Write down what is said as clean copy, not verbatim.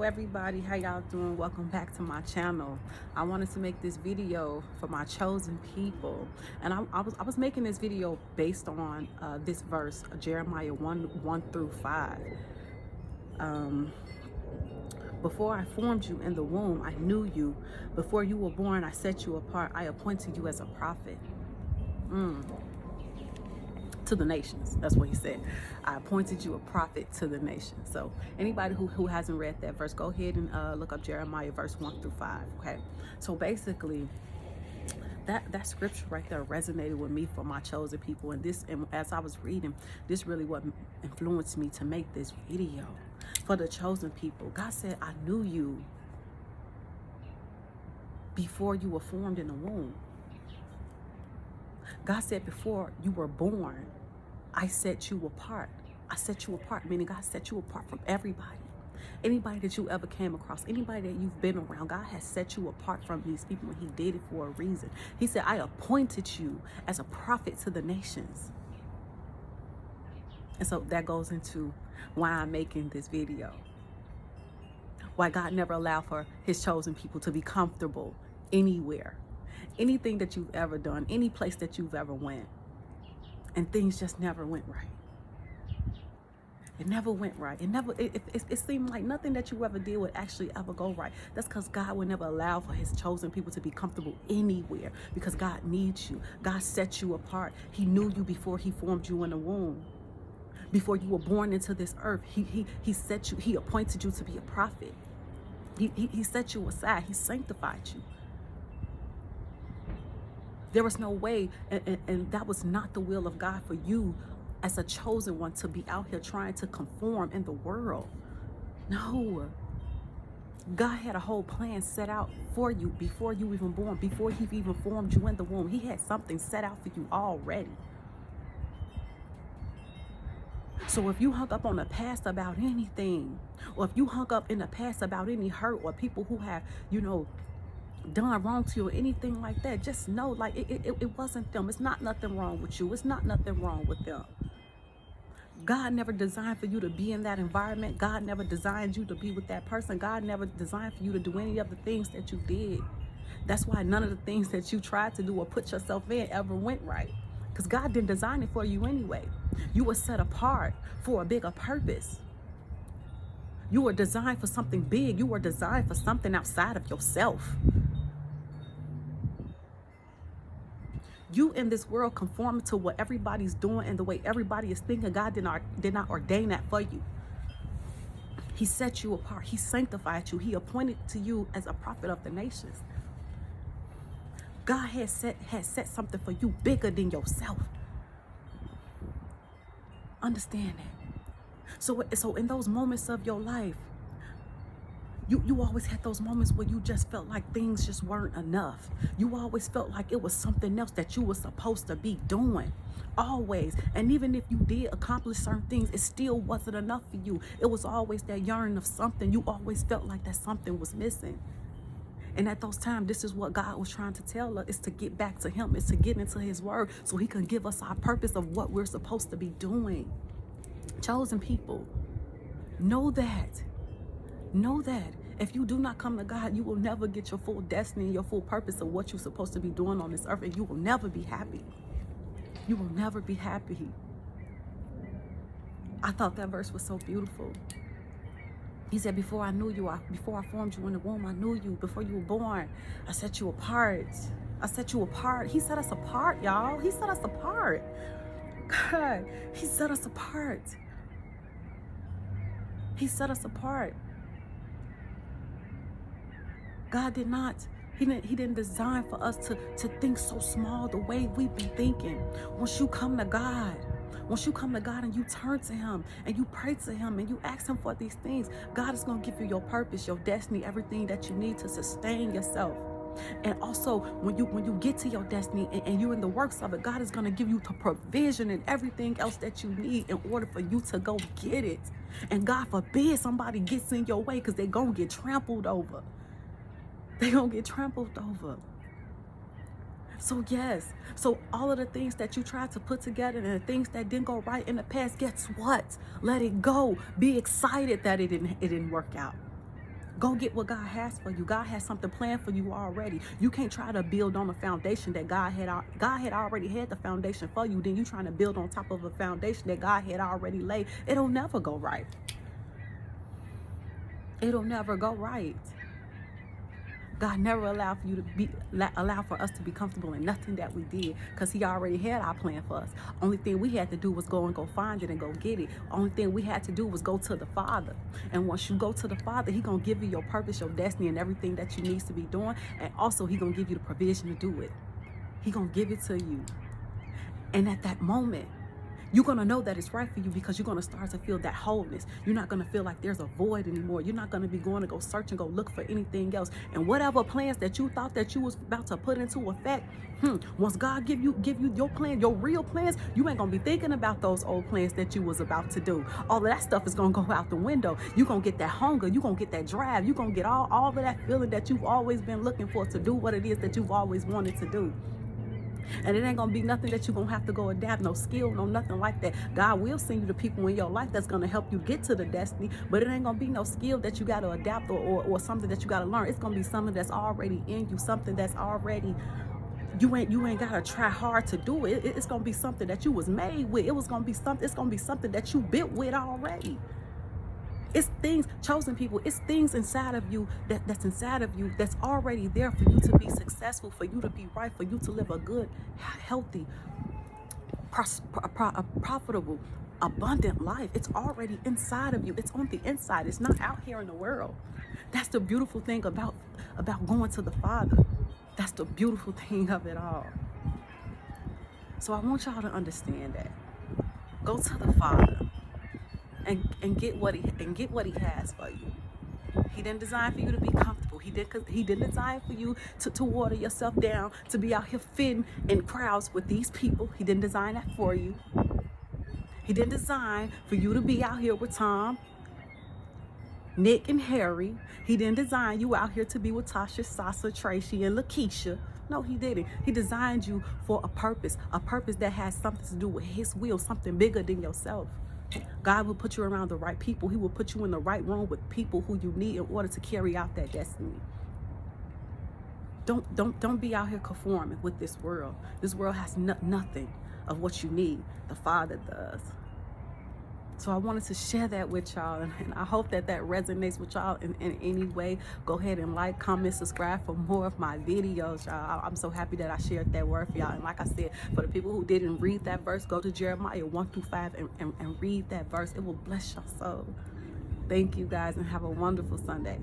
everybody, how y'all doing? Welcome back to my channel. I wanted to make this video for my chosen people, and I was making this video based on this verse, Jeremiah 1 through 5. Before I formed you in the womb, I knew you. Before you were born, I set you apart. I appointed you as a prophet to the nations. That's what he said. I appointed you a prophet to the nations. So anybody who hasn't read that verse, go ahead and look up Jeremiah verse 1 through 5. Okay, so basically that scripture right there resonated with me for my chosen people, and as I was reading, this really what influenced me to make this video for the chosen people. God said, I knew you before you were formed in the womb. God said, before you were born, I set you apart. I set you apart, meaning God set you apart from everybody. Anybody that you ever came across, anybody that you've been around, God has set you apart from these people, and he did it for a reason. He said, I appointed you as a prophet to the nations. And so that goes into why I'm making this video. Why God never allowed for his chosen people to be comfortable anywhere. Anything that you've ever done, any place that you've ever went, and things just never went right. It never went right. It seemed like nothing that you ever did would actually ever go right. That's because God would never allow for his chosen people to be comfortable anywhere, because God needs you. God set you apart. He knew you before he formed you in the womb. Before you were born into this earth, he set you, he appointed you to be a prophet. He set you aside. He sanctified you. There was no way, and that was not the will of God for you as a chosen one to be out here trying to conform in the world. No. God had a whole plan set out for you before you even born, before he even formed you in the womb. He had something set out for you already. So if you hung up on the past about anything, or if you hung up in the past about any hurt or people who have, done wrong to you or anything like that, just know, like, it wasn't them. It's not nothing wrong with you. It's not nothing wrong with them. God never designed for you to be in that environment. God never designed you to be with that person. God never designed for you to do any of the things that you did. That's why none of the things that you tried to do or put yourself in ever went right, because God didn't design it for you anyway. You were set apart for a bigger purpose. You were designed for something big. You were designed for something outside of yourself. You in this world conforming to what everybody's doing and the way everybody is thinking. God did not ordain that for you. He set you apart. He sanctified you. He appointed to you as a prophet of the nations. God had set something for you bigger than yourself. Understand that. So in those moments of your life, you always had those moments where you just felt like things just weren't enough. You always felt like it was something else that you were supposed to be doing. Always. And even if you did accomplish certain things, it still wasn't enough for you. It was always that yearning of something. You always felt like that something was missing. And at those times, this is what God was trying to tell us, is to get back to him, is to get into his word so he can give us our purpose of what we're supposed to be doing. Chosen people, know that. Know that if you do not come to God, you will never get your full destiny and your full purpose of what you're supposed to be doing on this earth, and you will never be happy. You will never be happy. I thought that verse was so beautiful. He said, before I knew you, before I formed you in the womb, I knew you. Before you were born, I set you apart. I set you apart. He set us apart, y'all. He set us apart. God, he set us apart. He set us apart. God did not, he didn't design for us to think so small the way we've been thinking. Once you come to God and you turn to him and you pray to him and you ask him for these things, God is going to give you your purpose, your destiny, everything that you need to sustain yourself. And also, when you get to your destiny and you're in the works of it, God is going to give you the provision and everything else that you need in order for you to go get it. And God forbid somebody gets in your way, because they're going to get trampled over. They're going to get trampled over. So yes, so all of the things that you tried to put together and the things that didn't go right in the past, guess what? Let it go. Be excited that it didn't work out. Go get what God has for you. God has something planned for you already. You can't try to build on a foundation that God had already had the foundation for you. Then you trying to build on top of a foundation that God had already laid. It'll never go right. It'll never go right. God never allowed for us to be comfortable in nothing that we did, because he already had our plan for us. Only thing we had to do was go find it and go get it. Only thing we had to do was go to the Father. And once you go to the Father, he gonna give you your purpose, your destiny, and everything that you need to be doing. And also he gonna give you the provision to do it. He gonna give it to you. And at that moment, you're going to know that it's right for you, because you're going to start to feel that wholeness. You're not going to feel like there's a void anymore. You're not going to be going to go search and go look for anything else. And whatever plans that you thought that you was about to put into effect, once God give you your plan, your real plans, you ain't going to be thinking about those old plans that you was about to do. All of that stuff is going to go out the window. You're going to get that hunger. You're going to get that drive. You're going to get all of that feeling that you've always been looking for to do what it is that you've always wanted to do. And it ain't gonna be nothing that you're gonna have to go adapt, no skill, no nothing like that. God will send you the people in your life that's gonna help you get to the destiny, but it ain't gonna be no skill that you gotta adapt or something that you gotta learn. It's gonna be something that's already in you, something that's already, you ain't gotta try hard to do it. It's gonna be something that you was made with. It's gonna be something that you built with already. It's things, chosen people, it's things inside of you that's inside of you that's already there for you to be successful, for you to be right, for you to live a good, healthy, profitable, abundant life. It's already inside of you. It's on the inside. It's not out here in the world. That's the beautiful thing about going to the Father. That's the beautiful thing of it all. So I want y'all to understand that. Go to the Father. And get what he has for you. He didn't design for you to be comfortable. He didn't design for you to water yourself down, to be out here fitting in crowds with these people. He didn't design that for you. He didn't design for you to be out here with Tom, Nick, and Harry. He didn't design you out here to be with Tasha, Sasa, Tracy, and Lakeisha. No, he didn't. He designed you for a purpose that has something to do with his will, something bigger than yourself. God will put you around the right people. He will put you in the right room with people who you need in order to carry out that destiny. Don't be out here conforming with this world. This world has nothing of what you need. The Father does. So I wanted to share that with y'all, and I hope that resonates with y'all in any way. Go ahead and like, comment, subscribe for more of my videos, y'all. I'm so happy that I shared that word for y'all. And like I said, for the people who didn't read that verse, go to Jeremiah 1-5 and read that verse. It will bless your soul. Thank you guys, and have a wonderful Sunday.